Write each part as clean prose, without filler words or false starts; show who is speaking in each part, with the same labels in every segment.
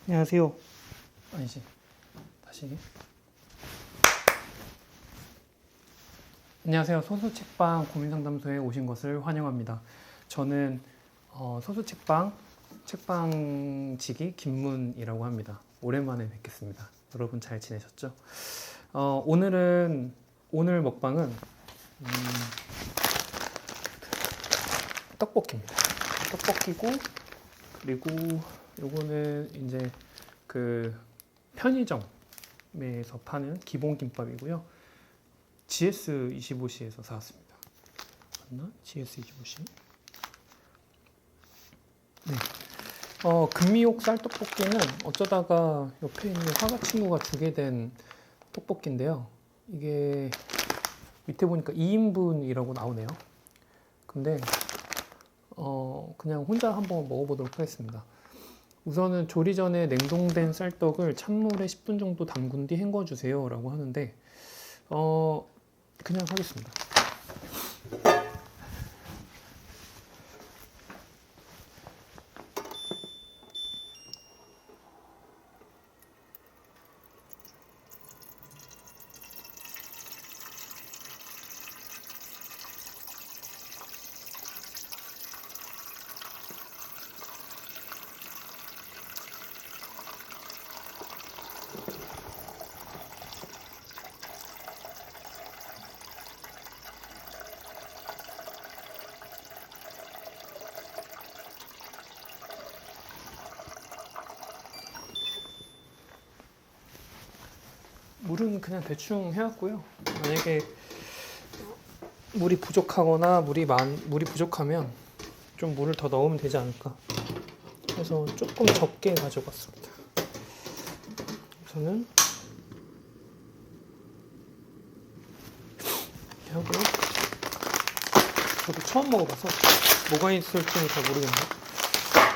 Speaker 1: 안녕하세요. 아니지. 다시. 안녕하세요. 소수책방 고민상담소에 오신 것을 환영합니다. 저는 소수책방 책방지기 김문이라고 합니다. 오랜만에 뵙겠습니다. 여러분 잘 지내셨죠? 오늘 먹방은 떡볶이입니다. 떡볶이고, 그리고 요거는 이제 그 편의점에서 파는 기본 김밥이고요. GS25C에서 사왔습니다. 맞나? GS25C. 네. 금미옥 쌀떡볶이는 어쩌다가 옆에 있는 화가 친구가 주게 된 떡볶이인데요. 이게 밑에 보니까 2인분이라고 나오네요. 근데 그냥 혼자 한번 먹어보도록 하겠습니다. 우선은 조리 전에 냉동된 쌀떡을 찬물에 10분 정도 담근 뒤 헹궈주세요 라고 하는데 그냥 하겠습니다. 물은 그냥 대충 해왔고요. 만약에 물이 부족하거나 물이 부족하면 좀 물을 더 넣으면 되지 않을까 해서 조금 적게 가져갔습니다. 우선은 이렇게 하고요. 저도 처음 먹어봐서 뭐가 있을지는 잘 모르겠네요.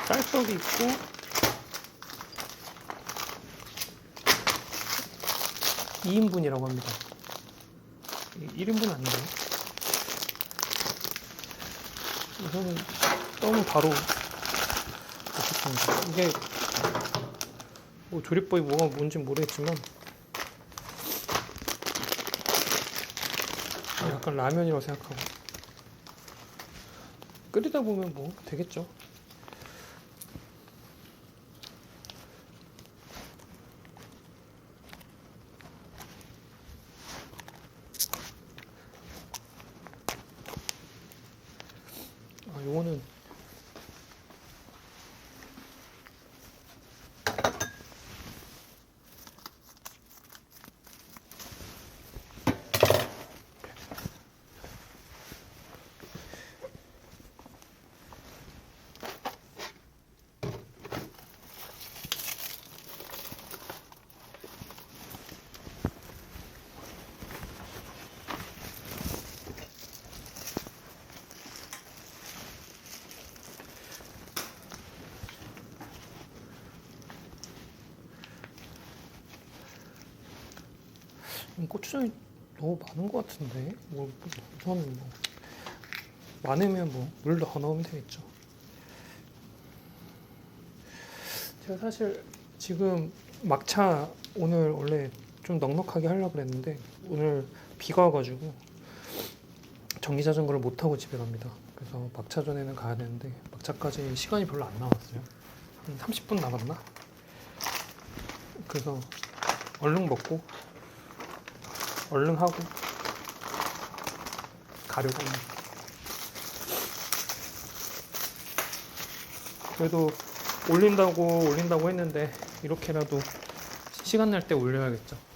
Speaker 1: 쌀떡이 있고 2인분이라고 합니다. 1인분 아닌가요? 우선은 떠면 바로 넣겠습니다. 이게 뭐 조리법이 뭔지 모르겠지만 약간 라면이라고 생각하고 끓이다 보면 뭐 되겠죠. 요거는 고추장이 너무 많은 것 같은데 우선 많으면 물 더 넣으면 되겠죠. 제가 사실 지금 막차 오늘 원래 좀 넉넉하게 하려고 그랬는데 오늘 비가 와가지고 전기자전거를 못 타고 집에 갑니다. 그래서 막차 전에는 가야 되는데 막차까지 시간이 별로 안 남았어요. 한 30분 남았나? 그래서 얼른 먹고 얼른 하고 가려고 합니다. 그래도 올린다고 했는데 이렇게라도 시간 날 때 올려야겠죠.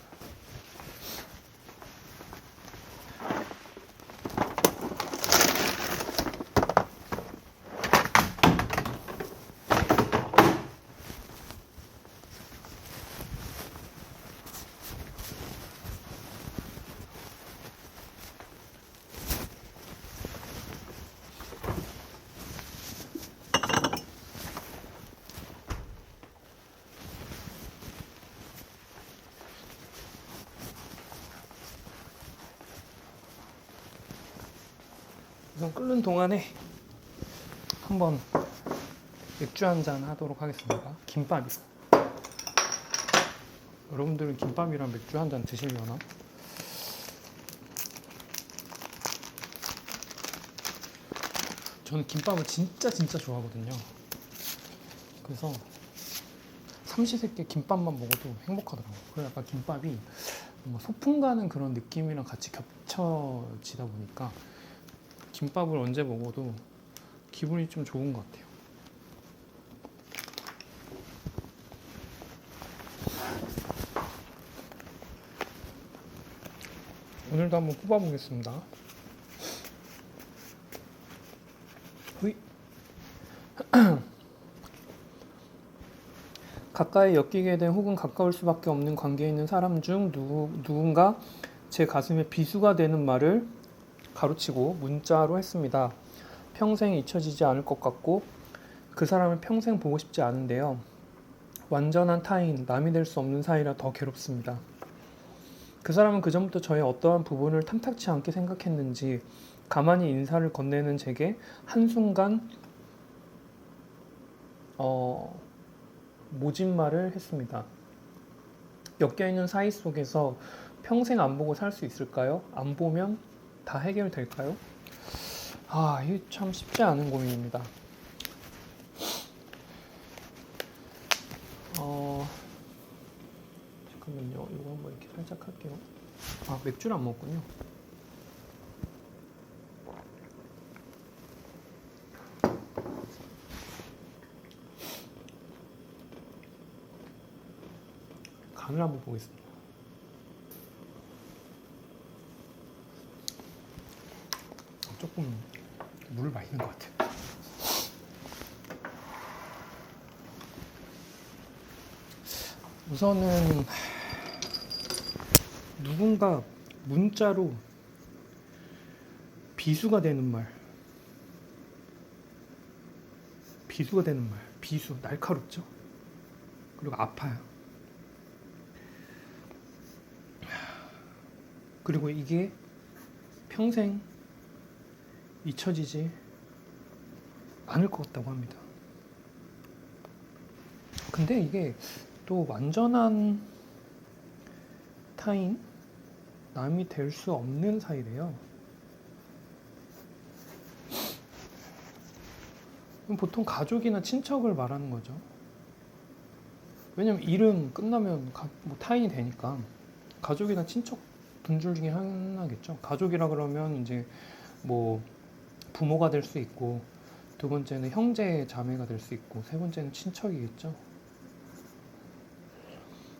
Speaker 1: 우선 끓는 동안에 한번 맥주 한잔 하도록 하겠습니다. 김밥이요. 여러분들은 김밥이랑 맥주 한 잔 드시려나? 저는 김밥을 진짜 좋아하거든요. 그래서 삼시세끼 김밥만 먹어도 행복하더라고요. 그래서 약간 김밥이 소풍 가는 그런 느낌이랑 같이 겹쳐지다 보니까 김밥을 언제 먹어도 기분이 좀 좋은 것 같아요. 오늘도 한번 뽑아보겠습니다. 후이. 가까이 엮이게 된 혹은 가까울 수밖에 없는 관계에 있는 사람 중 누군가 제 가슴에 비수가 되는 말을 가로치고 문자로 했습니다. 평생 잊혀지지 않을 것 같고 그 사람을 평생 보고 싶지 않은데요. 완전한 타인, 남이 될 수 없는 사이라 더 괴롭습니다. 그 사람은 그전부터 저의 어떠한 부분을 탐탁치 않게 생각했는지 가만히 인사를 건네는 제게 한순간 모진 말을 했습니다. 엮여있는 사이 속에서 평생 안 보고 살 수 있을까요? 안 보면 다 해결될까요? 이게 참 쉽지 않은 고민입니다. 잠깐만요. 이거 한번 이렇게 살짝 할게요. 맥주를 안 먹었군요. 간을 한번 보겠습니다. 조금 물을 많이 넣은 것 같아요. 우선은 누군가 문자로 비수가 되는 말, 비수 날카롭죠? 그리고 아파요. 그리고 이게 평생 잊혀지지 않을 것 같다고 합니다. 근데 이게 또 완전한 타인, 남이 될 수 없는 사이래요. 보통 가족이나 친척을 말하는 거죠. 왜냐면 이름 끝나면 타인이 되니까 가족이나 친척 분들 중에 하나겠죠. 가족이라 그러면 이제 부모가 될 수 있고, 두 번째는 형제 자매가 될 수 있고, 세 번째는 친척이겠죠.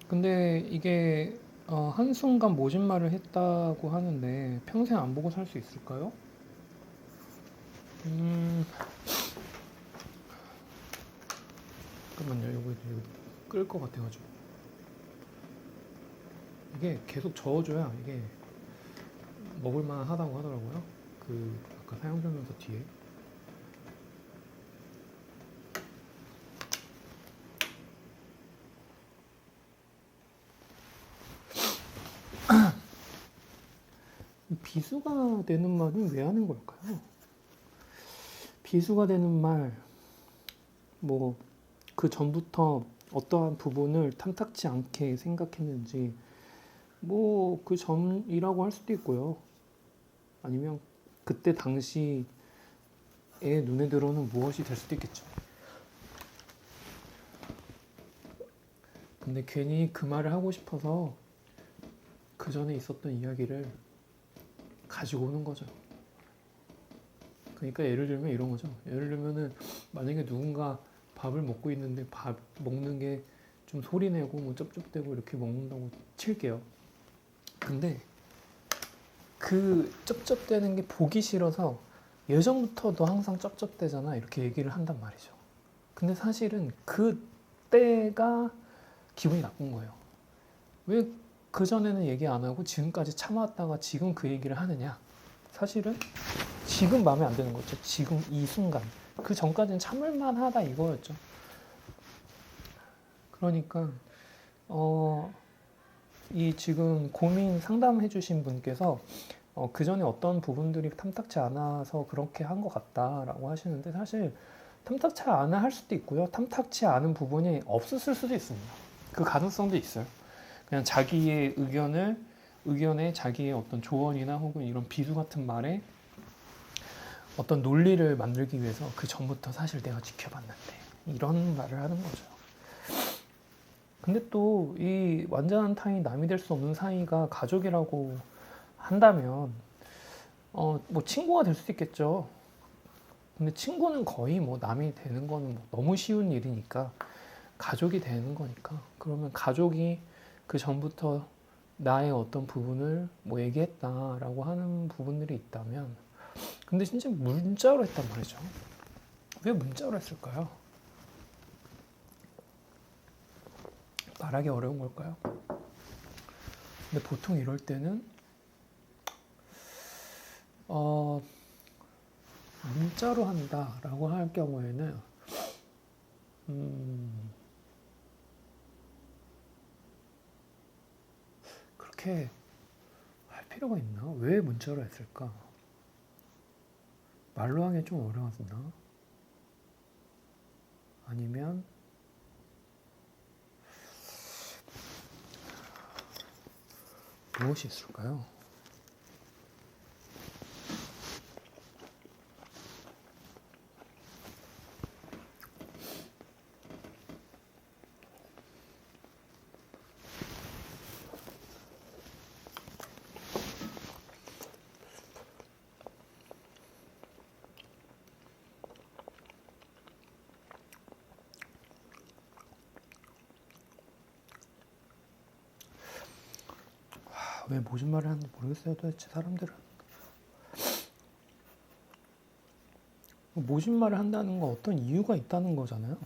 Speaker 1: 근데 이게 한순간 모진 말을 했다고 하는데 평생 안 보고 살 수 있을까요? 잠깐만요. 이거 끌 것 같아가지고. 이게 계속 저어줘야 이게 먹을만 하다고 하더라고요. 아까 사용설명서 뒤에. 비수가 되는 말은 왜 하는 걸까요? 비수가 되는 말, 그 전부터 어떠한 부분을 탐탁치 않게 생각했는지, 그 점이라고 할 수도 있고요. 아니면 그때 당시에 눈에 들어오는 무엇이 될 수도 있겠죠. 근데 괜히 그 말을 하고 싶어서 그 전에 있었던 이야기를 가지고 오는 거죠. 그러니까 예를 들면 이런 거죠. 예를 들면은 만약에 누군가 밥을 먹고 있는데 밥 먹는 게 좀 소리내고 쩝쩝대고 이렇게 먹는다고 칠게요. 근데 그 쩝쩝대는 게 보기 싫어서 예전부터도 항상 쩝쩝대잖아 이렇게 얘기를 한단 말이죠. 근데 사실은 그때가 기분이 나쁜 거예요. 왜 그전에는 얘기 안 하고 지금까지 참아왔다가 지금 그 얘기를 하느냐. 사실은 지금 마음에 안 드는 거죠. 지금 이 순간. 그 전까지는 참을만 하다 이거였죠. 그러니까 이 지금 고민 상담해 주신 분께서 그 전에 어떤 부분들이 탐탁치 않아서 그렇게 한 것 같다라고 하시는데, 사실 탐탁치 않아 할 수도 있고요. 탐탁치 않은 부분이 없었을 수도 있습니다. 그 가능성도 있어요. 그냥 자기의 의견에 자기의 어떤 조언이나 혹은 이런 비수 같은 말에 어떤 논리를 만들기 위해서 그 전부터 사실 내가 지켜봤는데 이런 말을 하는 거죠. 근데 또 이 완전한 타인이 남이 될 수 없는 사이가 가족이라고 한다면 뭐 친구가 될 수도 있겠죠. 근데 친구는 거의 뭐 남이 되는 거는 뭐 너무 쉬운 일이니까 가족이 되는 거니까 그러면 가족이 그 전부터 나의 어떤 부분을 뭐 얘기했다라고 하는 부분들이 있다면 근데 진짜 문자로 했단 말이죠. 왜 문자로 했을까요? 말하기 어려운 걸까요? 근데 보통 이럴 때는 문자로 한다라고 할 경우에는 그렇게 할 필요가 있나? 왜 문자로 했을까? 말로 하기 좀 어려웠나? 아니면 무엇이 있을까요? 왜 모진말을 하는지 모르겠어요. 도대체 사람들은 모진말을 한다는 건 어떤 이유가 있다는 거잖아요.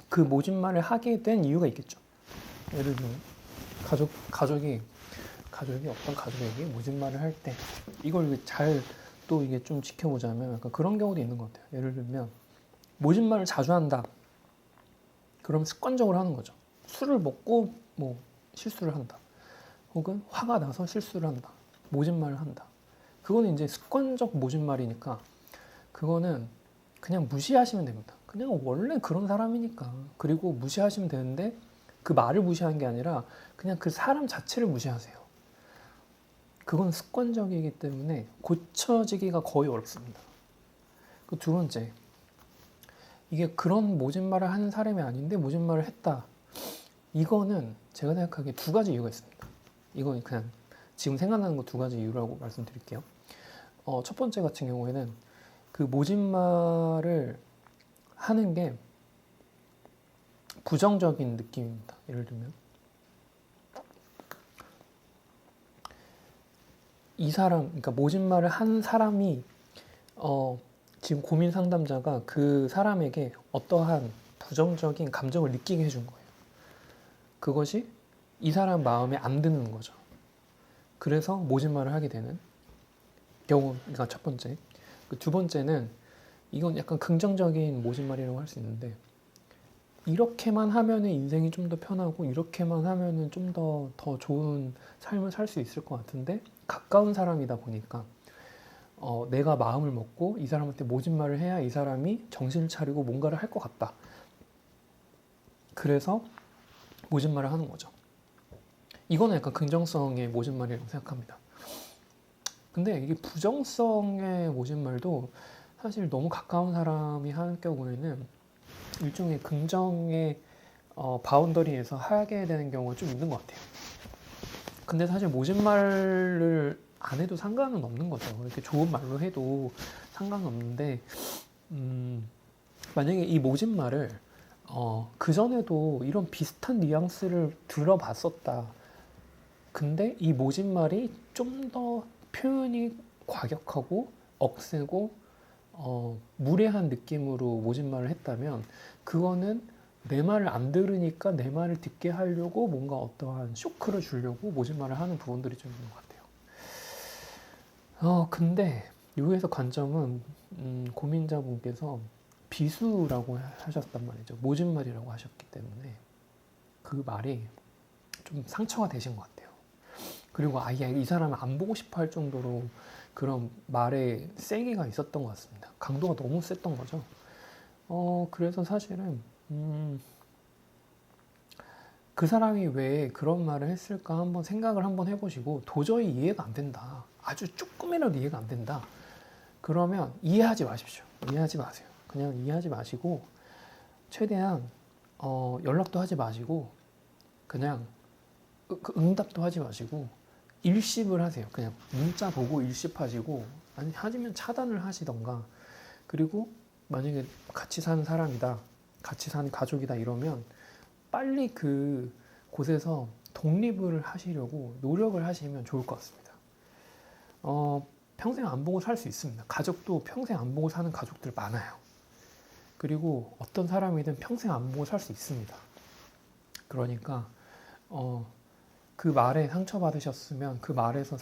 Speaker 1: 그 모진말을 하게 된 이유가 있겠죠. 예를 들면 가족이 어떤 가족에게 모진말을 할 때 이걸 잘 또 이게 좀 지켜보자면 약간 그런 경우도 있는 것 같아요. 예를 들면 모진말을 자주 한다. 그럼 습관적으로 하는 거죠. 술을 먹고 뭐 실수를 한다. 혹은 화가 나서 실수를 한다. 모진말을 한다. 그거는 이제 습관적 모진말이니까 그거는 그냥 무시하시면 됩니다. 그냥 원래 그런 사람이니까. 그리고 무시하시면 되는데 그 말을 무시하는 게 아니라 그냥 그 사람 자체를 무시하세요. 그건 습관적이기 때문에 고쳐지기가 거의 어렵습니다. 그 두 번째, 이게 그런 모진말을 하는 사람이 아닌데 모진말을 했다. 이거는 제가 생각하기에 두 가지 이유가 있습니다. 이건 그냥 지금 생각나는 거 두 가지 이유라고 말씀드릴게요. 첫 번째 같은 경우에는 그 모진말을 하는 게 부정적인 느낌입니다. 예를 들면 이 사람, 그러니까 모진말을 한 사람이 지금 고민 상담자가 그 사람에게 어떠한 부정적인 감정을 느끼게 해준 거예요. 그것이 이 사람 마음에 안 드는 거죠. 그래서 모진말을 하게 되는 경우가 첫 번째. 그 두 번째는 이건 약간 긍정적인 모진말이라고 할 수 있는데 이렇게만 하면은 인생이 좀 더 편하고 이렇게만 하면은 좀 더 좋은 삶을 살 수 있을 것 같은데 가까운 사람이다 보니까 내가 마음을 먹고 이 사람한테 모진말을 해야 이 사람이 정신을 차리고 뭔가를 할 것 같다. 그래서 모진말을 하는 거죠. 이거는 약간 긍정성의 모진말이라고 생각합니다. 근데 이게 부정성의 모진말도 사실 너무 가까운 사람이 할 경우에는 일종의 긍정의 바운더리에서 하게 되는 경우가 좀 있는 것 같아요. 근데 사실 모진말을 안 해도 상관은 없는 거죠. 이렇게 좋은 말로 해도 상관은 없는데 만약에 이 모진말을 그전에도 이런 비슷한 뉘앙스를 들어봤었다. 근데 이 모진말이 좀 더 표현이 과격하고 억세고 무례한 느낌으로 모진말을 했다면 그거는 내 말을 안 들으니까 내 말을 듣게 하려고 뭔가 어떠한 쇼크를 주려고 모진말을 하는 부분들이 좀 있는 것 같아요. 근데 여기에서 관점은 고민자분께서 비수라고 하셨단 말이죠. 모진말이라고 하셨기 때문에 그 말이 좀 상처가 되신 것 같아요. 그리고 아예 이 사람을 안 보고 싶어 할 정도로 그런 말에 세기가 있었던 것 같습니다. 강도가 너무 셌던 거죠. 그래서 사실은 그 사람이 왜 그런 말을 했을까 한번 생각을 한번 해보시고 도저히 이해가 안 된다. 아주 조금이라도 이해가 안 된다. 그러면 이해하지 마십시오. 이해하지 마세요. 그냥 이해하지 마시고 최대한 연락도 하지 마시고 그냥 응답도 하지 마시고 일십을 하세요. 그냥 문자 보고 일십하시고 아니 하시면 차단을 하시던가 그리고 만약에 같이 사는 사람이다. 같이 사는 가족이다 이러면 빨리 그 곳에서 독립을 하시려고 노력을 하시면 좋을 것 같습니다. 평생 안 보고 살 수 있습니다. 가족도 평생 안 보고 사는 가족들 많아요. 그리고 어떤 사람이든 평생 안 보고 살 수 있습니다. 그러니까 그 말에 상처받으셨으면 그 말에서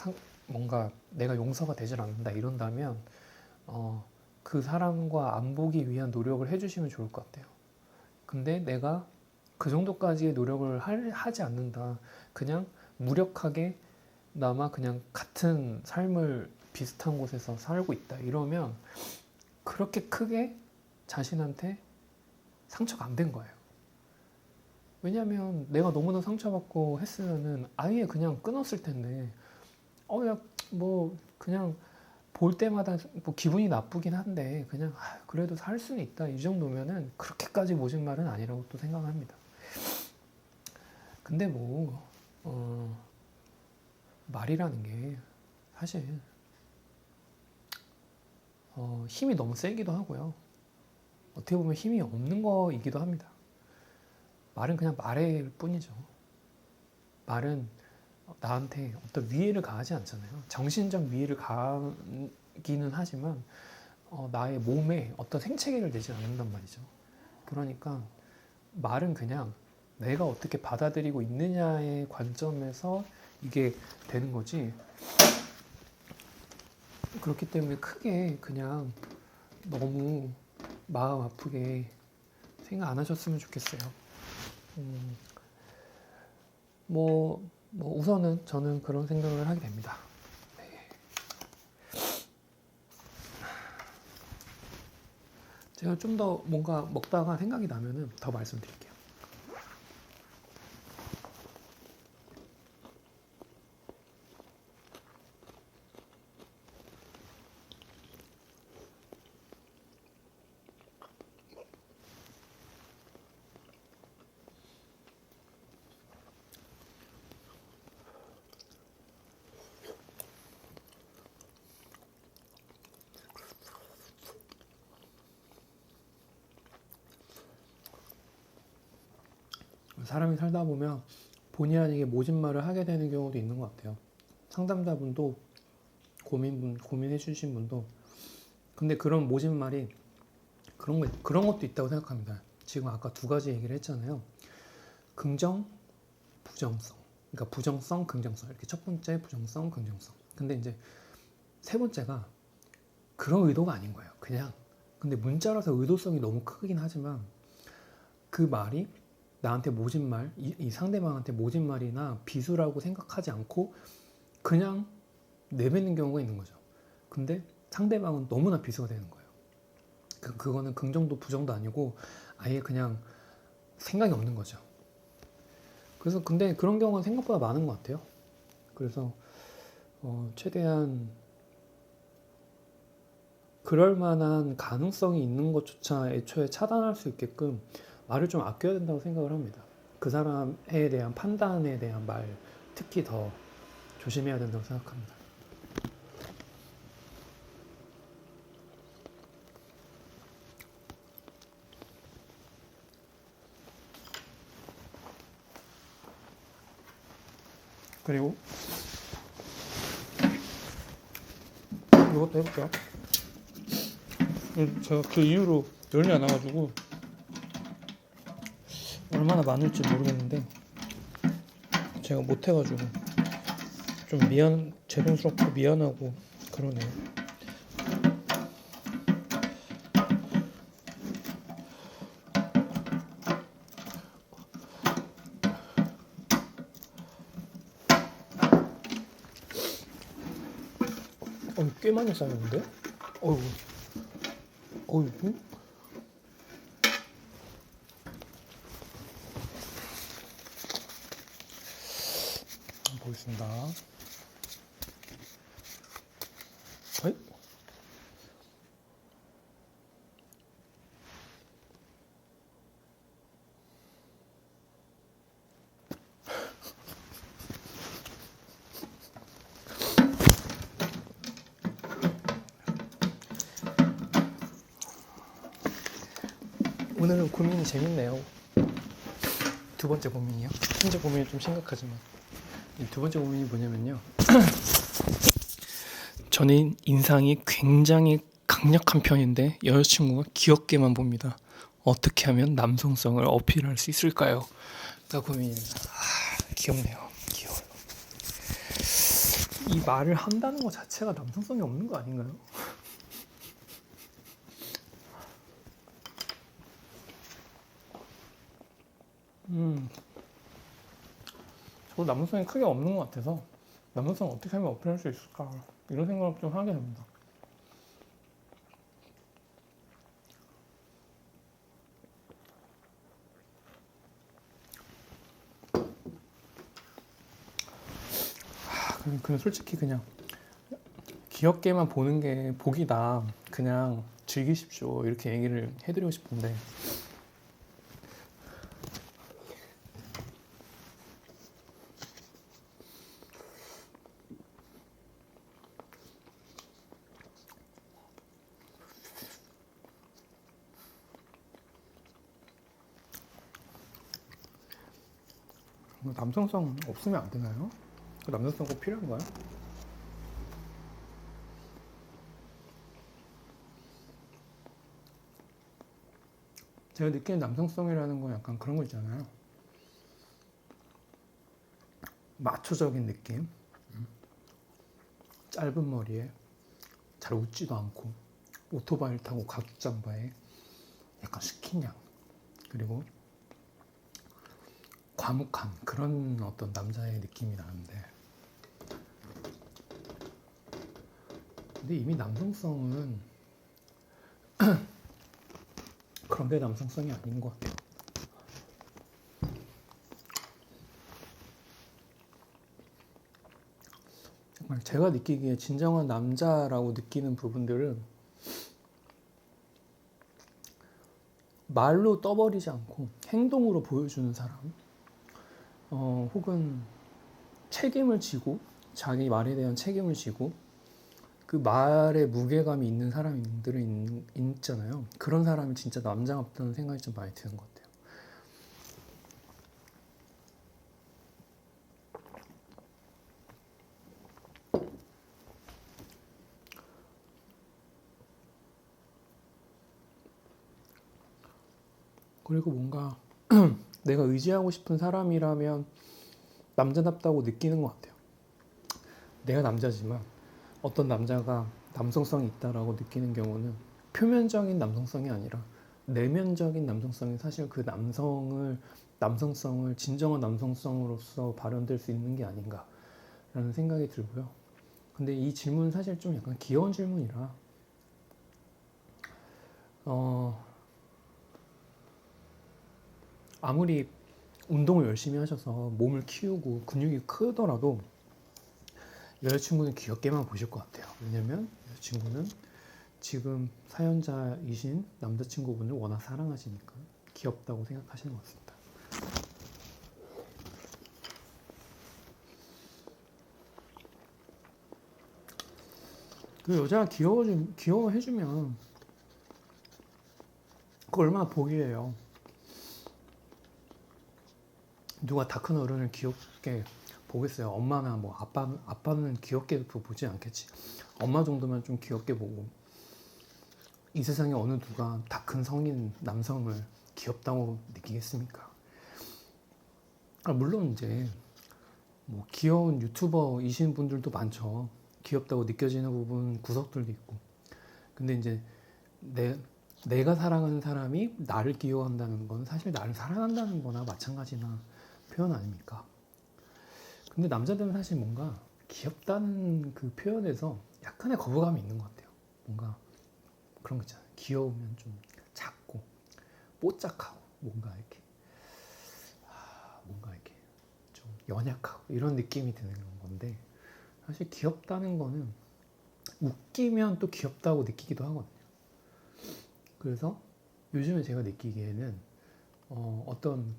Speaker 1: 뭔가 내가 용서가 되질 않는다 이런다면 그 사람과 안 보기 위한 노력을 해주시면 좋을 것 같아요. 근데 내가 그 정도까지의 노력을 하지 않는다. 그냥 무력하게 나마 그냥 같은 삶을 비슷한 곳에서 살고 있다. 이러면 그렇게 크게 자신한테 상처가 안 된 거예요. 왜냐면 내가 너무나 상처받고 했으면은 아예 그냥 끊었을 텐데 야 뭐 그냥 볼 때마다 뭐 기분이 나쁘긴 한데 그냥 그래도 살 수는 있다 이 정도면은 그렇게까지 모진 말은 아니라고 또 생각합니다. 근데 뭐 말이라는 게 사실 힘이 너무 세기도 하고요. 어떻게 보면 힘이 없는 거이기도 합니다. 말은 그냥 말일 뿐이죠. 말은 나한테 어떤 위해를 가하지 않잖아요. 정신적 위해를 가하기는 하지만 나의 몸에 어떤 생체계를 내지 않는단 말이죠. 그러니까 말은 그냥 내가 어떻게 받아들이고 있느냐의 관점에서 이게 되는 거지. 그렇기 때문에 크게 그냥 너무 마음 아프게 생각 안 하셨으면 좋겠어요. 우선은 저는 그런 생각을 하게 됩니다. 네. 제가 좀 더 뭔가 먹다가 생각이 나면은 더 말씀드릴게요. 사람이 살다 보면 본의 아니게 모진 말을 하게 되는 경우도 있는 것 같아요. 상담자분도 고민해 주신 분도 근데 그런 모진 말이 그런 것도 있다고 생각합니다. 지금 아까 두 가지 얘기를 했잖아요. 긍정, 부정성. 그러니까 부정성, 긍정성. 이렇게 첫 번째 부정성, 긍정성. 근데 이제 세 번째가 그런 의도가 아닌 거예요. 그냥 근데 문자라서 의도성이 너무 크긴 하지만 그 말이 나한테 모진 말, 이 상대방한테 모진 말이나 비수라고 생각하지 않고 그냥 내뱉는 경우가 있는 거죠. 근데 상대방은 너무나 비수가 되는 거예요. 그거는 긍정도 부정도 아니고 아예 그냥 생각이 없는 거죠. 그래서 근데 그런 경우가 생각보다 많은 것 같아요. 그래서 최대한 그럴 만한 가능성이 있는 것조차 애초에 차단할 수 있게끔 말을 좀 아껴야 된다고 생각을 합니다. 그 사람에 대한 판단에 대한 말 특히 더 조심해야 된다고 생각합니다. 그리고 이것도 해볼게요. 제가 그 이후로 열이 안 와가지고 얼마나 많을지 모르겠는데 제가 못해가지고 좀 죄송스럽고 미안하고 그러네요. 꽤 많이 쌓였는데? 어이구. 보겠습니다. 어이? 오늘은 고민이 재밌네요. 두 번째 고민이요. 첫 번째 고민이 좀 심각하지만 이 두 번째 고민이 뭐냐면요. 저는 인상이 굉장히 강력한 편인데 여자친구가 귀엽게만 봅니다. 어떻게 하면 남성성을 어필할 수 있을까요? 가 고민입니다. 귀엽네요. 귀여워요. 이 말을 한다는 것 자체가 남성성이 없는 거 아닌가요? 저도 남성성이 크게 없는 것 같아서 남성성 어떻게 하면 어필할 수 있을까 이런 생각을 좀 하게 됩니다. 그냥 솔직히 그냥 귀엽게만 보는 게 복이다. 그냥 즐기십시오. 이렇게 얘기를 해드리고 싶은데 남성성 없으면 안 되나요? 남성성 꼭 필요한가요? 제가 느끼는 남성성이라는 건 약간 그런 거 있잖아요. 마초적인 느낌. 짧은 머리에 잘 웃지도 않고 오토바이를 타고 가죽잠바에 약간 스키냥 그리고 과묵한 그런 어떤 남자의 느낌이 나는데 근데 이미 남성성은 그런 게 남성성이 아닌 것 같아요. 정말 제가 느끼기에 진정한 남자라고 느끼는 부분들은 말로 떠버리지 않고 행동으로 보여주는 사람 혹은 책임을 지고 자기 말에 대한 책임을 지고 그 말에 무게감이 있는 사람들이 있잖아요. 그런 사람이 진짜 남자 같다는 생각이 좀 많이 드는 것 같아요. 그리고 뭔가 내가 의지하고 싶은 사람이라면 남자답다고 느끼는 것 같아요. 내가 남자지만 어떤 남자가 남성성이 있다라고 느끼는 경우는 표면적인 남성성이 아니라 내면적인 남성성이 사실 그 남성성을 진정한 남성성으로서 발현될 수 있는 게 아닌가라는 생각이 들고요. 근데 이 질문은 사실 좀 약간 귀여운 질문이라 아무리 운동을 열심히 하셔서 몸을 키우고 근육이 크더라도 여자친구는 귀엽게만 보실 것 같아요. 왜냐면 여자친구는 지금 사연자이신 남자친구분을 워낙 사랑하시니까 귀엽다고 생각하시는 것 같습니다. 그 여자가 귀여워해주면 그거 얼마나 복이에요. 누가 다 큰 어른을 귀엽게 보겠어요. 엄마나 뭐 아빠는 귀엽게 보지 않겠지. 엄마 정도면 좀 귀엽게 보고 이 세상에 어느 누가 다 큰 성인 남성을 귀엽다고 느끼겠습니까? 물론 이제 뭐 귀여운 유튜버이신 분들도 많죠. 귀엽다고 느껴지는 부분 구석들도 있고. 근데 이제 내가 사랑하는 사람이 나를 귀여워한다는 건 사실 나를 사랑한다는 거나 마찬가지나 표현 아닙니까? 근데 남자들은 사실 뭔가 귀엽다는 그 표현에서 약간의 거부감이 있는 것 같아요. 뭔가 그런 거 있잖아요. 귀여우면 좀 작고 뽀짝하고 뭔가 이렇게 좀 연약하고 이런 느낌이 드는 건데, 사실 귀엽다는 거는 웃기면 또 귀엽다고 느끼기도 하거든요. 그래서 요즘에 제가 느끼기에는 어떤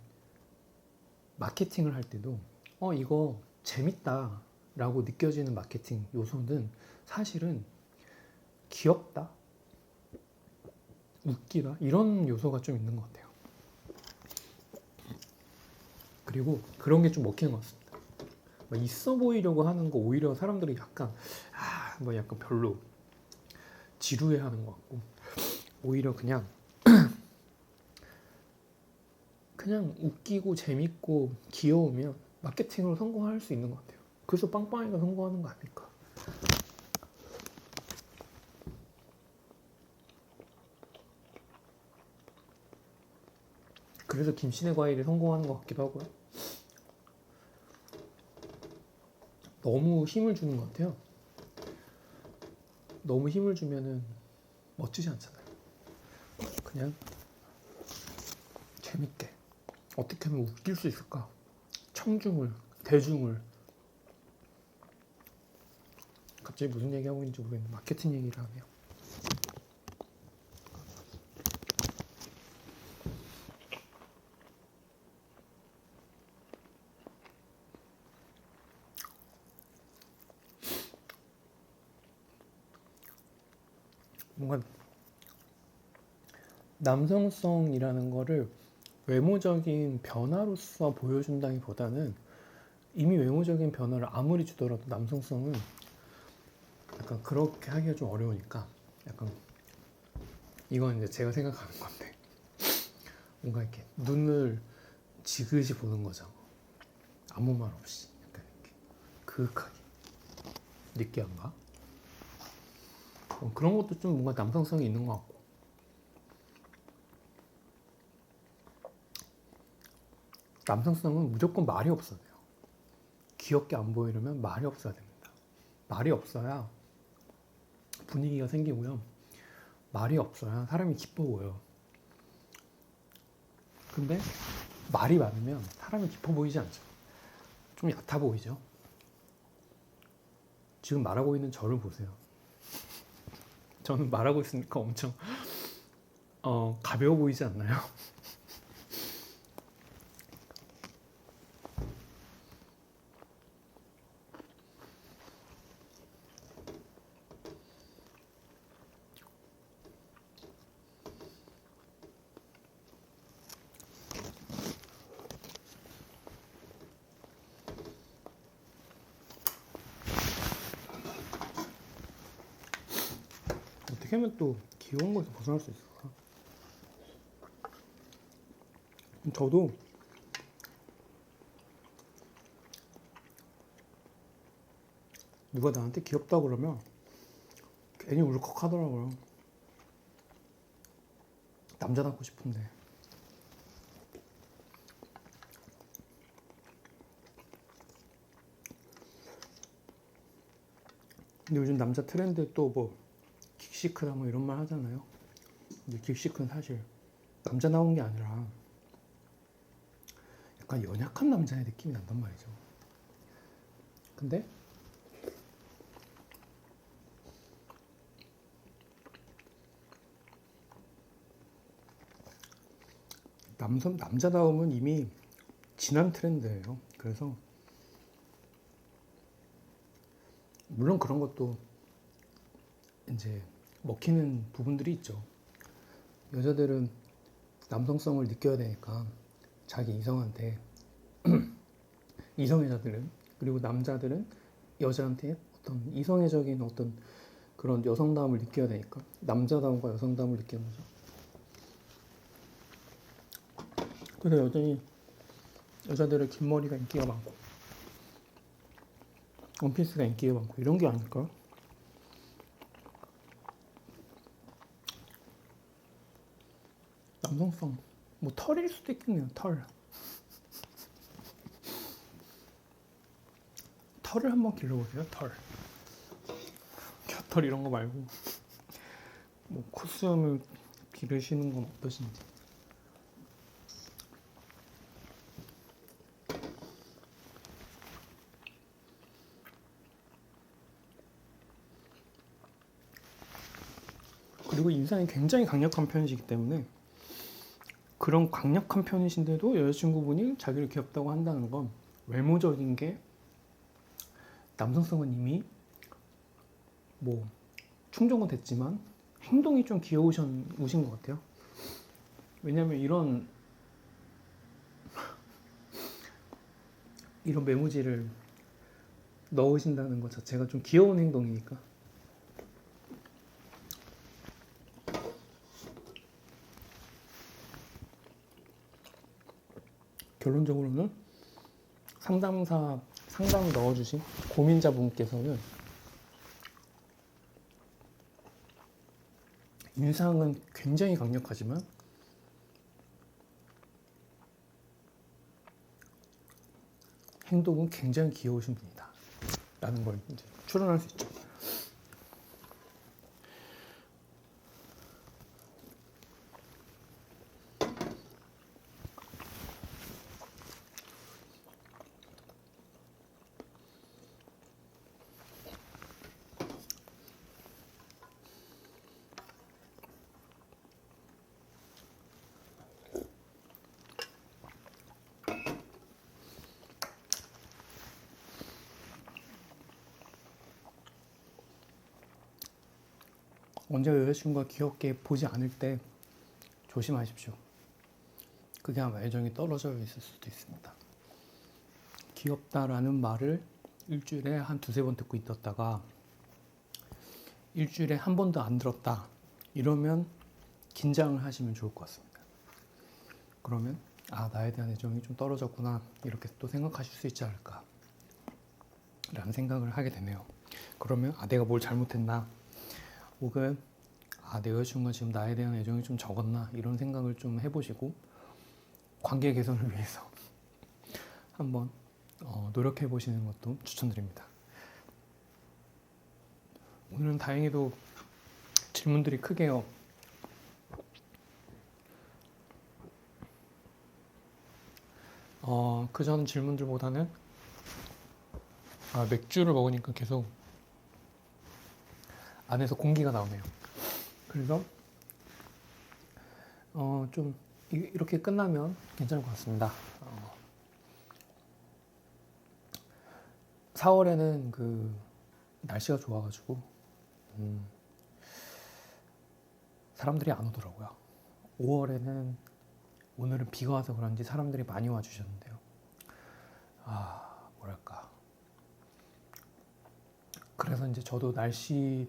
Speaker 1: 마케팅을 할 때도 이거 재밌다 라고 느껴지는 마케팅 요소는 사실은 귀엽다, 웃기다 이런 요소가 좀 있는 것 같아요. 그리고 그런 게 좀 먹히는 것 같습니다. 막 있어 보이려고 하는 거 오히려 사람들이 약간 뭐 약간 별로 지루해하는 것 같고, 오히려 그냥 웃기고 재밌고 귀여우면 마케팅으로 성공할 수 있는 것 같아요. 그래서 빵빵이가 성공하는 거 아닐까. 그래서 김신의 과일이 성공하는 것 같기도 하고요. 너무 힘을 주는 것 같아요. 너무 힘을 주면은 멋지지 않잖아요. 그냥 재밌게 어떻게 하면 웃길 수 있을까? 청중을, 대중을. 갑자기 무슨 얘기하고 있는지 모르겠는데 마케팅 얘기를 하네요. 뭔가 남성성이라는 거를 외모적인 변화로서 보여준다기보다는 이미 외모적인 변화를 아무리 주더라도 남성성은 약간 그렇게 하기가 좀 어려우니까, 약간 이건 이제 제가 생각하는 건데 뭔가 이렇게 눈을 지그시 보는 거죠. 아무 말 없이 약간 이렇게 그윽하게, 느끼한가? 그런 것도 좀 뭔가 남성성이 있는 것 같고, 남성성은 무조건 말이 없어야 돼요. 귀엽게 안 보이려면 말이 없어야 됩니다. 말이 없어야 분위기가 생기고요. 말이 없어야 사람이 기뻐 보여요. 근데 말이 많으면 사람이 기뻐 보이지 않죠. 좀 얕아 보이죠. 지금 말하고 있는 저를 보세요. 저는 말하고 있으니까 엄청 가벼워 보이지 않나요? 어떻게 하면 또 귀여운 거에서 벗어날 수 있을까? 저도 누가 나한테 귀엽다 그러면 괜히 울컥하더라고요. 남자답고 싶은데. 근데 요즘 남자 트렌드 또 뭐 긱시크다 뭐 이런 말 하잖아요. 근데 긱시크는 사실 남자 나온 게 아니라 약간 연약한 남자의 느낌이 난단 말이죠. 근데 남자다움은 이미 지난 트렌드예요. 그래서 물론 그런 것도 이제 먹히는 부분들이 있죠. 여자들은 남성성을 느껴야 되니까 자기 이성한테, 이성애자들은, 그리고 남자들은 여자한테 어떤 이성애적인 어떤 그런 여성다움을 느껴야 되니까 남자다움과 여성다움을 느끼는 거죠. 그래서 여전히 여자들의 긴 머리가 인기가 많고 원피스가 인기가 많고 이런 게 아닐까? 남성성, 뭐 털일 수도 있겠네요. 털을 한번 길러보세요. 겨털 이런 거 말고 뭐 코수염을 기르시는 건 어떠신지. 그리고 인상이 굉장히 강력한 편이시기 때문에 그런 강력한 편이신데도 여자친구분이 자기를 귀엽다고 한다는 건 외모적인 게 남성성은 이미 뭐 충족은 됐지만 행동이 좀 귀여우신 것 같아요. 왜냐면 이런 메모지를 넣으신다는 것 자체가 좀 귀여운 행동이니까. 결론적으로는 상담 넣어주신 고민자분께서는 인상은 굉장히 강력하지만 행동은 굉장히 귀여우신 분이다 라는 걸 이제 추론할 수 있죠. 언제 여자친구가 귀엽게 보지 않을 때 조심하십시오. 그게 아마 애정이 떨어져 있을 수도 있습니다. 귀엽다라는 말을 일주일에 한 두세 번 듣고 있었다가 일주일에 한 번도 안 들었다 이러면 긴장을 하시면 좋을 것 같습니다. 그러면 나에 대한 애정이 좀 떨어졌구나 이렇게 또 생각하실 수 있지 않을까 라는 생각을 하게 되네요. 그러면 내가 뭘 잘못했나, 혹은 내 여자친구가 지금 나에 대한 애정이 좀 적었나 이런 생각을 좀 해보시고 관계 개선을 위해서 한번 노력해 보시는 것도 추천드립니다. 오늘은 다행히도 질문들이 크게요. 그전 질문들보다는 맥주를 먹으니까 계속 안에서 공기가 나오네요. 그래서 좀 이렇게 끝나면 괜찮을 것 같습니다. 4월에는 그 날씨가 좋아가지고 사람들이 안 오더라고요. 5월에는 오늘은 비가 와서 그런지 사람들이 많이 와주셨는데요. 뭐랄까. 그래서 이제 저도 날씨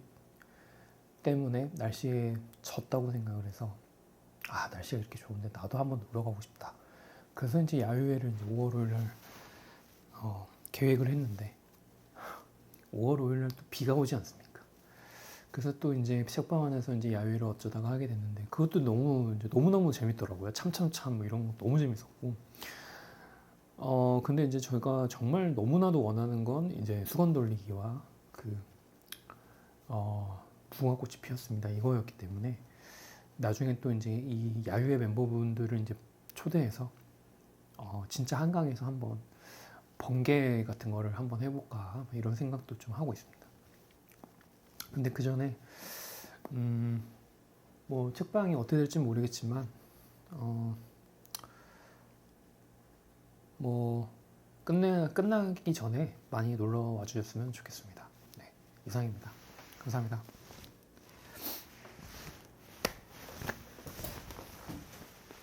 Speaker 1: 때문에 날씨에 졌다고 생각을 해서 날씨가 이렇게 좋은데 나도 한번 놀러 가고 싶다. 그래서 이제 야유회를 이제 5월 5일 날 계획을 했는데 5월 5일 날 또 비가 오지 않습니까? 그래서 또 이제 책방 안에서 이제 야유회를 어쩌다가 하게 됐는데 그것도 너무너무 재밌더라고요. 참참참 뭐 이런 거 너무 재밌었고. 근데 이제 저희가 정말 너무나도 원하는 건 이제 수건 돌리기와 무궁화꽃이 피었습니다. 이거였기 때문에 나중에 또 이제 이 야유회 멤버분들을 이제 초대해서 진짜 한강에서 한번 번개 같은 거를 한번 해볼까 이런 생각도 좀 하고 있습니다. 근데 그 전에 뭐 책방이 어떻게 될지 모르겠지만 뭐 끝나기 전에 많이 놀러 와주셨으면 좋겠습니다. 네, 이상입니다. 감사합니다.